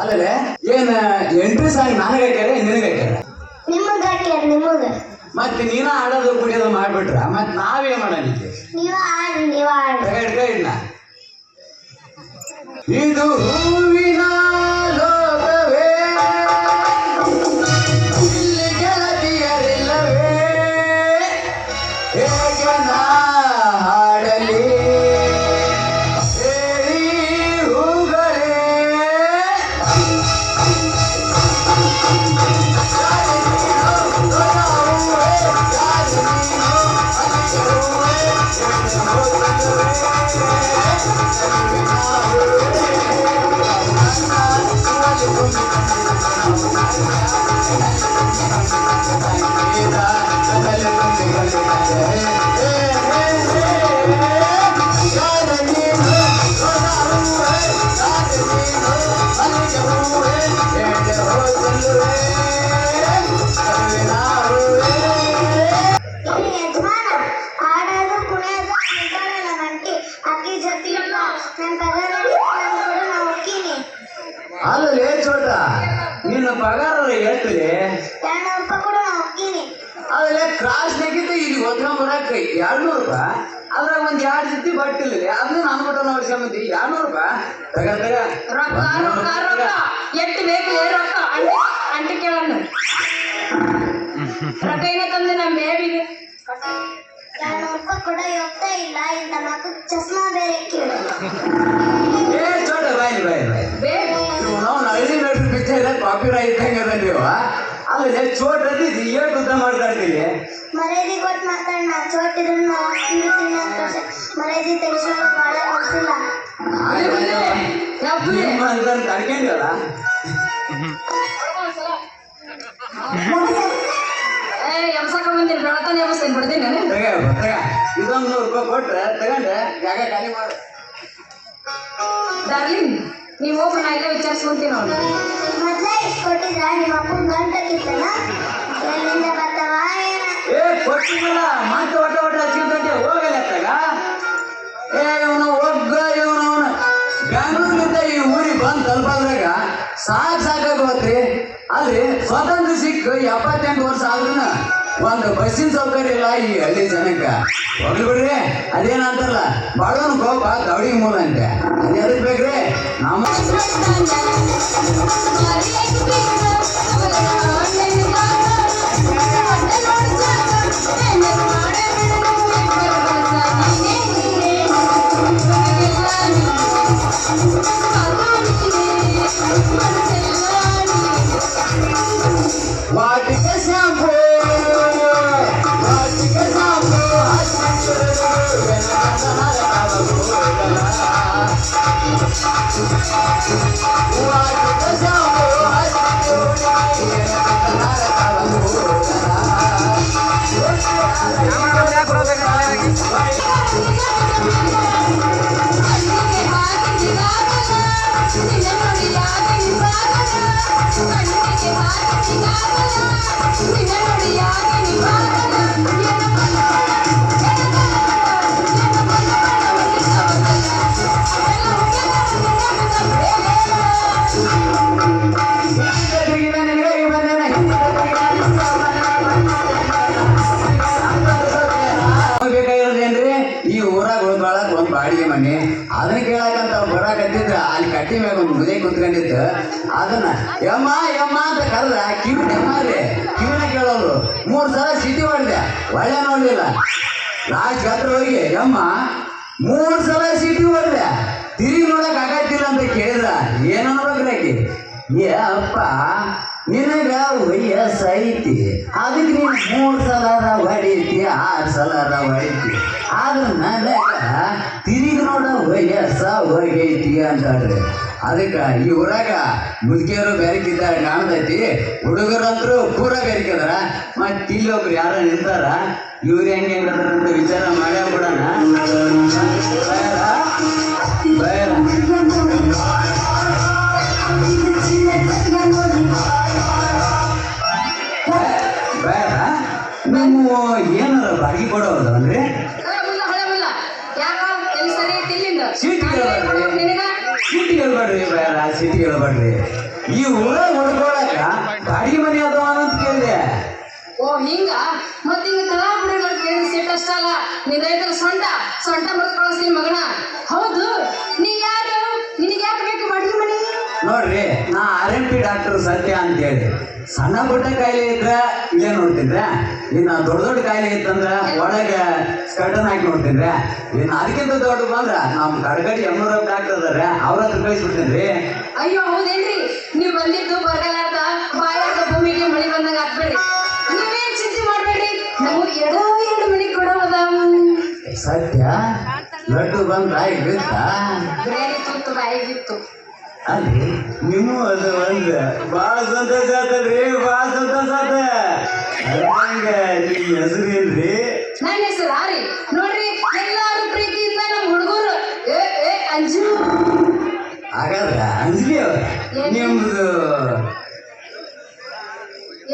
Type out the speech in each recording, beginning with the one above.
ಅಲ್ಲೇ ಏನ್ entry song ನನಗೆ ಹಾಕ್ಯಾರ ನಿನಗೆ ಹಾಕ್ಯಾರ ಮತ್ತೆ ನೀನ ಆಡೋದು ಕುಡಿಯೋದು ಮಾಡ್ಬಿಟ್ರ ಮತ್ ನಾವೇನ್ ಮಾಡಲಿಕ್ಕೆ ಇದು ಹೂವಿನ ಲೋಕವೇ ಇಲ್ಲಿ ಗೆಳತಿಯರಿಲ್ಲವೇ ಹೇಗೆ ನಾ ಹಾಡಲಿ ಅಲ್ಲೇ ಚೋಟ ನಿನ್ನ ಪಗಾರ ಹೇಳ್ತೀರಿ ಅಲ್ಲೇ ಕ್ರಾಸ್ನಾಗಿದ್ದ ಇಲ್ಲಿ ಹೊತ್ಕೊಂಡ್ ಬರಕ್ 200 ರೂಪಾಯಿ ಅದ್ರಾಗ ಒಂದ್ 2 ಜೊತೆ ಬಟ್ಟಿಲ್ಲ ಅದನ್ನ ನಾನು ಬಿಟ್ಟು ನೋಡ್ಕೊಂಬಂದಿ 200 ರೂಪಾಯಿ ಎಷ್ಟು ಬೇಕು ರೊಕ್ಕ ಅಂಟಿ ಕೇಳಣ್ಣ ರೊಕ್ಕ ಏನ ತಂದೆ ನಮ್ಮ ಬೇಬಿಗೆ 200 ರೂಪಾಯಿ ಕೂಡ ಹೋಗ್ತಾ ಇಲ್ಲ ಇಂತ ಮಕ್ಕಳು ಚಸ್ಮಾ ಬೇರೆ ಕೇಳು ಚೋಟ ಬಾಯ್ ನಾವು ನಳಿನಿ ನೋಡ್ರಿ ಪಿಕ್ಚರ್ ಕಾಪಿ ರೈಟ್ ಹೆಂಗದ ನೀವು ಅಲ್ಲೇ ಚೋಟ್ ಅದಿದ್ದು ಏಟ್ ಉದ್ದ ಮಾಡ್ತಾರ್ತೀವಿ ಮರ್ಯಾದೆ ಕೊಟ್ಟು ಮಾತಾಡೋಣ ಚೋಟ್ ಇದನ್ನ ಮರ್ಯಾದೆ ತೆಗಿಸೋದು ಬಹಳ ಗೊತ್ತಿಲ್ಲ ತಡ್ಕೊಂಡಿವಲ್ಲ ಎಬ್ಸಕ ಬಂದಿನಿ ಬೆಳತಾನೆ ಎಬ್ಸ್ತೇನೆ ಬಿಡ್ತೀನಿ ಇದೊಂದು 100 ರೂಪಾಯಿ ಕೊಟ್ರೆ ತಗೊಂಡ್ರೆ ಜಾಗ ಖಾಲಿ ಮಾಡು ಡಾರ್ಲಿಂಗ್ ನೀವು ಹೋಗಿ ನಾ ಇಲ್ಲ ವಿಚಾರಿಸ್ಕೊಂತೀನಿ ಅವನು ಮೊದಲೇ ಇಷ್ಟು ಕೊಟ್ಟಿದ್ರ ನಿಮ್ಮ ಅಪ್ಪನ ಗಂಟಕ್ಕಿತ್ತಲ್ಲ ಎಲ್ಲಿಂದ ಬರ್ತಾವ ಕೊಟ್ಟಿಲ್ಲ ಮತ್ತೆ ಒಟ್ಟ ಹಚ್ಕೊಂಡೆ ಹೋಗಲ್ಲ ತಗ ಇವನು ಬೆಂಗಳೂರಿನಿಂದ ಈ ಊರಿಗೆ ಬಂದು ತಲುಪದ್ರಾಗ ಸಾಕಾಗೋತ್ರಿ ಅಲ್ಲಿ ಸ್ವಾತಂತ್ರ್ಯ ಸಿಕ್ಕ 78 ವರ್ಷ ಆದ್ರೂ ಒಂದು ಬಸ್ಸಿನ ಸೌಕರ್ಯ ಇಲ್ಲ ಈ ಹಳ್ಳಿ ಜನಕ್ಕೆ ಹೋಗ್ಲಿ ಬಿಡ್ರಿ ಅದೇನಂತಾರಲ್ಲ ಬಡವನ ಕೋಪ ದೌಡಿ ಮೂಲ ಅಂತೆ ಅದೇದಕ್ಕೆ ಬೇಕ್ರಿ ನಮ್ಮ ವಾಟಿಕ ಶಾಂಪೂ ಬಾಡಿಗೆ ಮನೆ ಅದನ್ನ ಕೇಳಕಂತ ಬರಾಕತ್ತಿದ್ರ ಅಲ್ಲಿ ಕಟ್ಟಿ ಮ್ಯಾಗ ಒಂದು ಮುದೆ ಕುತ್ಕೊಂಡಿತ್ತು ಅದನ್ನ ಯಮ್ಮ ಅಂತ ಕರೆದ ಕಿವಿನ ಕೇಳೋದು 3 ಸಲ ಸಿಟಿ ಹೊಡೆದೆ ಒಳ್ಳೆ ನೋಡ್ಲಿಲ್ಲ ಲಾಸ್ಟ್ ಹತ್ರ ಹೋಗಿ ಯಮ್ಮ 3 ಸಲ ಸಿಟಿ ಹೊಡೆದೆ ತಿರುಗಿ ನೋಡಕ್ ಆಗತ್ತಿಲ್ಲ ಅಂತ ಕೇಳಿದ್ರ ಏನನ್ಬೇಕ್ರಾಕಿ ಅಪ್ಪ ನಿನಗ ವಯಸ್ಸೈತಿ ಅದಕ್ಕೆ ನೀನು 3 ಸಲ ಹೊಡಿತಿ 6 ಸಲ ಹೊಡಿತಿ ಆದ್ರೆ ನನಗ ತಿರುಗಿ ನೋಡ ವಯಸ್ಸ ಹೋಗೈತಿ ಅಂತಾಡ್ರಿ ಅದಕ್ಕೆ ಈ ಊರಾಗ ಮುದುಕಿಯರು ಬೆರಕಿದ್ದಾರೆ ಕಾಣ್ತೈತಿ ಹುಡುಗರಂತರೂ ಪೂರ ಬೆರಕಿದಾರ ಮತ್ತೆ ಇಲ್ಲೊಬ್ರು ಯಾರ ನಿಂತಾರ ಇವ್ರು ಹೆಂಗೆ ಅಂತ ವಿಚಾರ ಮಾಡ್ಯಾಬಿಡೋಣ ಅಂದ್ರೆ ಮುಲ್ಲ ಹಳೆ ಮುಲ್ಲ ಯಾಕ ಎಲ್ಲಿ ಸರಿ ಐತಿ ಇಲ್ಲಿಂದ ಸೀಟ್ ನಿನಗ ಸಿಟಿ ಹೇಳ್ಬೇಡ್ರಿ ಬೇಡ ಸಿಟಿ ಹೇಳ್ಬೇಡ್ರಿ ಈ ಊರಾಗ ಹೊಡ್ಕೊಳಕ ಬಾಡಿಗೆ ಮನೆ ಅದಾವ ಅಂತ ಕೇಳಿದೆ ಓ ಹಿಂಗ ಮತ್ತ ಹಿಂಗ ತಲಾ ಬಿಡಿ ಕೇಳಿ ಸಿಟ್ ಅಷ್ಟಲ್ಲ ನಿನ್ ರೈತರ ಸೊಂಟ ಮತ್ ಕಳಿಸ್ತೀನಿ ಮಗನ ಹೌದು ನೀ ಯಾರು ನಿನಗೆ ಯಾಕೆ ಬೇಕು ಬಾಡಿಗೆ ಮನಿ ನೋಡ್ರಿ ನಾ RMP ಡಾಕ್ಟರ್ ಸತ್ಯ ಅಂತ ಹೇಳಿ ಸಣ್ಣ ಪುಟ್ಟ ಕಾಯಿಲೆ ಇದ್ರ ಇಲ್ಲೇ ನೋಡ್ತಿದ್ರ ಇನ್ನ ದೊಡ್ಡ ಕಾಯಿಲೆ ಇತ್ತಂದ್ರ ಒಳಗ ಸ್ಕರ್ಟನ್ ಹಾಕಿ ನೋಡ್ತಿದ್ರ ಇನ್ನು ಅದಕ್ಕಿಂತ ದೊಡ್ಡ ಬಂದ್ರ ನಮ್ ಕಡಗಡಿ ಎಮ್ಮರ ಡಾಕ್ಟರ್ ಅದಾರ ಅವ್ರ ಹತ್ರ ಕಳಿಸ್ಬಿಡ್ತೇನ್ರಿ ಅಯ್ಯೋ ಹೌದೇನ್ರಿ ನೀವ್ ಬಂದಿದ್ದು ಬರಗಾಲ ಬಾಯಾಗ ಭೂಮಿಗೆ ಮಳಿ ಬಂದಂಗ ಆಗ್ಬೇಡ್ರಿ ನೀವೇನ್ ಚಿಂತೆ ಮಾಡ್ಬೇಡ್ರಿ ನಮಗ್ ಎರಡು ಮನಿ ಕೊಡೋದಾವು ಸತ್ಯ ಲಡ್ಡು ಬಂದ್ ಬಾಯಿಗೆ ಬಿತ್ತ ಬಿರಿಯಾನಿ ತುತ್ತು ಬಾಯಿಗೆ ಬಿತ್ತು ಅಲ್ಲಿ ನಿಮ್ಮ ಅದು ಒಂದು ಭಾಳ ಸಂತೋಷ ಆತಲ್ರಿ ಭಾಳ ಸಂತೋಷ ಆತ ಹಂಗ ನಿಮ್ಮ ಹೆಸರು ಏನ್ರಿ ನನ್ನ ಹೆಸರು ಆರಿ ನೋಡ್ರಿ ಎಲ್ಲಾರು ಪ್ರೀತಿಯಿಂದ ನಮ್ಮ ಹುಡುಗರು ಅಂಜು ಹಾಗಾದ್ರ ಅಂಜಲಿ ಅವ್ರ ನಿಮ್ದು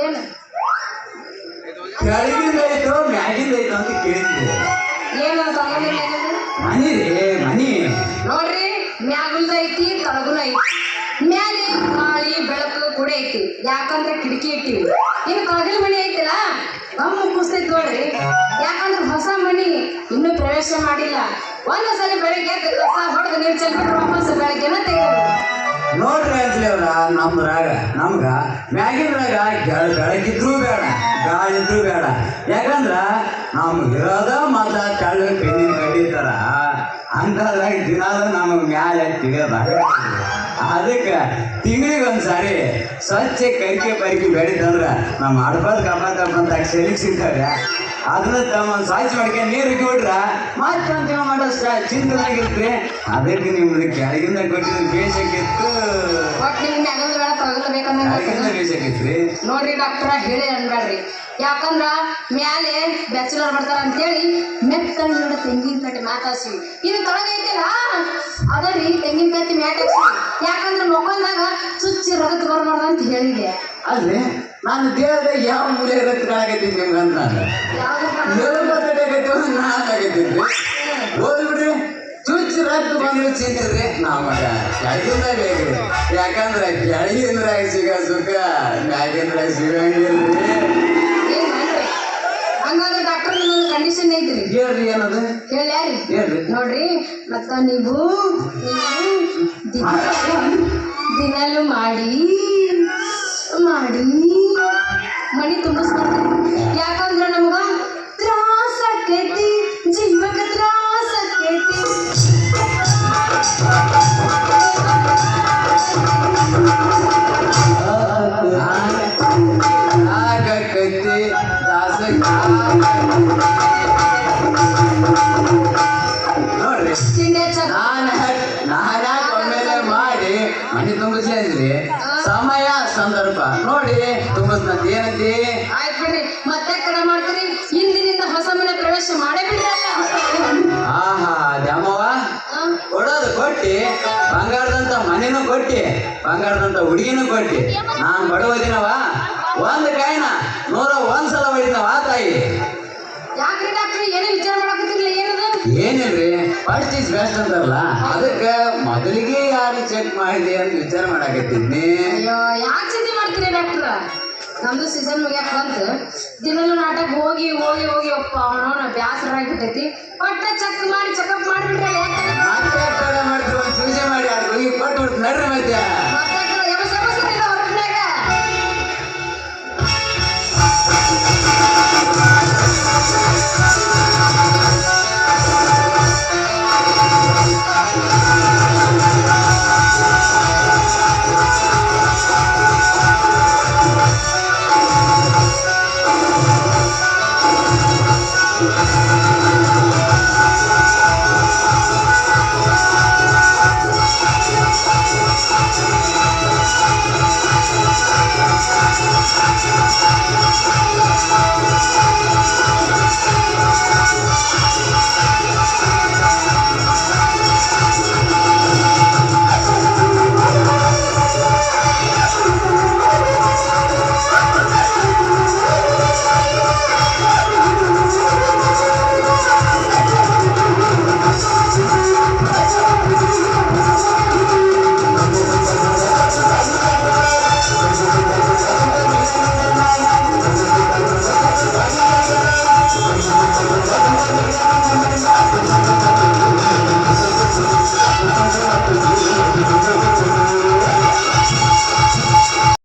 ಏನು ಕೆಳಗಿಂದ ಐತೋ ಮ್ಯಾಗಿಂದ ಐತೋ ಅಂತ ಕೇಳ್ತಿದ್ದೆ ಏನು ಮನಿ ರೀ ಮನಿ ನೋಡ್ರಿ ಮ್ಯಾಗುಲ್ದ ಐತಿ ತಳಗುನ ಐತಿ ಮ್ಯಾಲೆ ಗಾಳಿ ಬೆಳಕು ಕೂಡ ಐತಿ ಯಾಕಂದ್ರೆ ಕಿಟಕಿ ಇಟ್ಟಿವಿ ಇನ್ನು ತಳಗಿನ ಮನಿ ಐತಿಲ್ಲ ಗಮ್ಮ ಕುಸ್ತೈತಿ ನೋಡ್ರಿ ಯಾಕಂದ್ರೆ ಹೊಸ ಮನಿ ಇನ್ನೂ ಪ್ರವೇಶ ಮಾಡಿಲ್ಲ ಒಂದು ಸಲ ಬೆಳಿಗ್ಗೆ ಎದ್ದು ಕಸ ಹೊಡೆದು ನೀರು ಚೆಲ್ಬಿಟ್ರೆ ವಾಪಸ್ ಬೆಳಗ್ಗೆನ ತೆಗೆದು ನೋಡ್ರಿ ಅಂಜಲಿ ಅವ್ರ ನಮ್ದ್ರಾಗ ನಮ್ಗ ಮ್ಯಾಗಿನ್ರಾಗ ಬೆಳಕಿದ್ರು ಬೇಡ ಗಾಳಿ ಇದ್ರು ಬೇಡ ಯಾಕಂದ್ರ ನಮ್ಗೆ ಇರೋದ ಮೊದ್ಲ ತೆಳ್ಳ ಪೆನ್ನಿನ ಕಟ್ಟಿರ್ತಾರ ಅಂತದ್ರಾಗ ದಿನಾದ ನಮಗ್ ಮ್ಯಾಲೆ ತಿಳಿಯೋದಾಗ ಅದಕ್ಕೆ ತಿಂಗಳಿಗೆ ಒಂದ್ಸಾರಿ ಸ್ವಚ್ಛ ಕರಿಕೆ ಪರಿಕೆ ಬೆಳಿತಂದ್ರ ನಮ್ಮ ಅಡ್ಬಾರ್ದು ಕಪ್ಪ ಸೆಲಿಗೆ ಸಿಗ್ತಾರೆ ಅದನ್ನ ತಮ್ಮ ಸ್ವಚ್ಛ ಮಾಡ್ಕೊಂಡು ನೀರು ಇಟ್ಬಿಟ್ರ ಮತ್ತೆ ಅಂತಿಮ ಮಾಡೋಷ್ಟ ಚಿಂತನಾಗಿರ್ತೀವಿ ಅದಕ್ಕೆ ನಿಮ್ದು ಕೆಳಗಿಂದ ಕೊಟ್ಟಿದ್ದು ಬೇಸಕ್ಕಿತ್ತು ಒಟ್ಟು ನಿಮ್ಗೆ ಮ್ಯಾಗಲ್ದ ಬೇಡ ತಳಗಲ್ದ ಬೇಕಂದ್ರೆ ಕೆಳಗಿಂದ ಬೇಸಕ್ಕಿತ್ರಿ ನೋಡ್ರಿ ಡಾಕ್ಟರ ಹೇಳಿ ಅನ್ಬೇಡ್ರಿ ಯಾಕಂದ್ರ ಮ್ಯಾಲೆ ಬ್ಯಾಚುಲರ್ ಬರ್ತಾರ ಅಂತೇಳಿ ಮೆತ್ತನ ನೋಡ ತೆಂಗಿನ ಕಟ್ಟಿ ಮಾತಾಡ್ಸಿವಿ ಇದು ತೊಳಗೈತಿಲ್ಲ ಅದರಿ ತೆಂಗಿನ ಕಟ್ಟಿ ಮ್ಯಾಟಾಕ್ಸಿ ಯಾಕಂದ್ರ ಮೊಕ್ಕಲ್ದಾಗ ಚುಚ್ಚಿ ರಗತ್ ಬರ್ಬಾರ್ದು ಅಂತ ಹೇಳಿದೆ ಅಲ್ರಿ ನಾನು ದೇಹದಾಗ ಯಾವ ಮೂಲೆ ರಕ್ತಗಳಾಗೈತಿದ್ವಿ ನಿಮ್ಗೆ ಅಂತ ನಾನು ಆಗೈತಿದ್ರಿ ಹೋದ್ ಬಿಡ್ರಿ ಚುಚ್ಚಿ ರಕ್ತ ಬಂದ್ರೆ ಚಿಂತಿದ್ರಿ ನಾವು ಕೆಳಗಿಂದ ಬೇಕ್ರಿ ಯಾಕಂದ್ರೆ ಕೆಳಗಿಂದ್ರಾಗ ಸಿಗೋ ಸುಖ ಮ್ಯಾಗಿಂದ್ರಾಗ ಸಿಗಂಗಿಲ್ರಿ ಹಂಗಾದ್ರೆ ಡಾಕ್ಟರ್ ನಿನ್ನೊಂದು ಕಂಡೀಷನ್ ಐತ್ರಿ ಹೇಳ್ರಿ ಏನದು ಹೇಳ್ಯಾರಿ ಹೇಳ್ರಿ ನೋಡ್ರಿ ಮತ್ತ ನೀವು ದಿನಲು ಮಾಡಿ ಮನಿ ತುಂಬಿಸ್ಬಾರ್ದು ಯಾಕಂದ್ರ ನಮ್ಗ ತ್ರಾಸ ಆಕೈತಿ ಜೀವಕ್ಕೆ ತ್ರಾಸ ಆಕೈತಿ ಆಗಕೈತಿ ದಾಸ ನೋಡ್ರಿ ತಿಂಡೆ ಚಕ್ ನಾನ ಒಮ್ಮೆಲೆ ಮಾಡಿ ಮನೆ ತುಂಬಿಸ್ಲಿ ಅಂದ್ರಿ ಸಮಯ ಸಂದರ್ಭ ನೋಡಿ ತುಂಬಿಸ್ನಂತ ಏನಂತಿ ಆಯ್ತು ಬಿಡ್ರಿ ಮತ್ತೆ ಕಡೆ ಮಾಡ್ತೀರಿ ಹಿಂದಿನಿಂದ ಹೊಸ ಮನೆ ಪ್ರವೇಶ ಮಾಡೇ ಬಿಡ್ರಲ್ಲ ಆಹಾ ದ್ಯಾಮವ್ವ ಕೊಡೋದು ಕೊಟ್ಟಿ ಬಂಗಾರದಂತ ಮನೆನೂ ಕೊಟ್ಟಿ ಬಂಗಾರದಂತ ಹುಡುಗಿನೂ ಕೊಟ್ಟಿ ನಾನು ಬಡವದಿನವ ಒಂದು ಕಾಯಿನ 101 ಸಲ ಹೊಡಿನವ ತಾಯಿ ಯಾಕ್ರಿ ಡಾಕ್ಟ್ರಿ ಏನೇ ವಿಚಾರ ಮಾಡಕತ್ತಿರ್ಲಿಲ್ಲ ಏನದು ಏನಿಲ್ರಿ ಫಸ್ಟ್ ಈಸ್ ಬೆಸ್ಟ್ ಅಂತಾರಲ್ಲ ಅದಕ್ಕೆ ಮೊದಲಿಗೆ ಯಾರು ಚೆಕ್ ಮಾಡಿದೆ ಅಂತ ವಿಚಾರ ಮಾಡಾಕತ್ತಿದ್ನಿ ಅಯ್ಯೋ ಯಾಕೆ ಚಿಂತೆ ಮಾಡ್ತೀರಿ ಡಾಕ್ಟ್ರ ನಮ್ದು ಸೀಸನ್ ಮುಗಿಯಾಕ ಬಂತು ದಿನಲ್ಲೂ ನಾಟಕ ಹೋಗಿ ಹೋಗಿ ಹೋಗಿ ಒಪ್ಪ ಅವನವನ ಬ್ಯಾಸರ ಆಗಿಬಿಟ್ಟೈತಿ ಒಟ್ಟ ಚೆಕ್ ಮಾಡಿ ಚೆಕಪ್ ಮಾಡಿಬಿಡ್ರಿ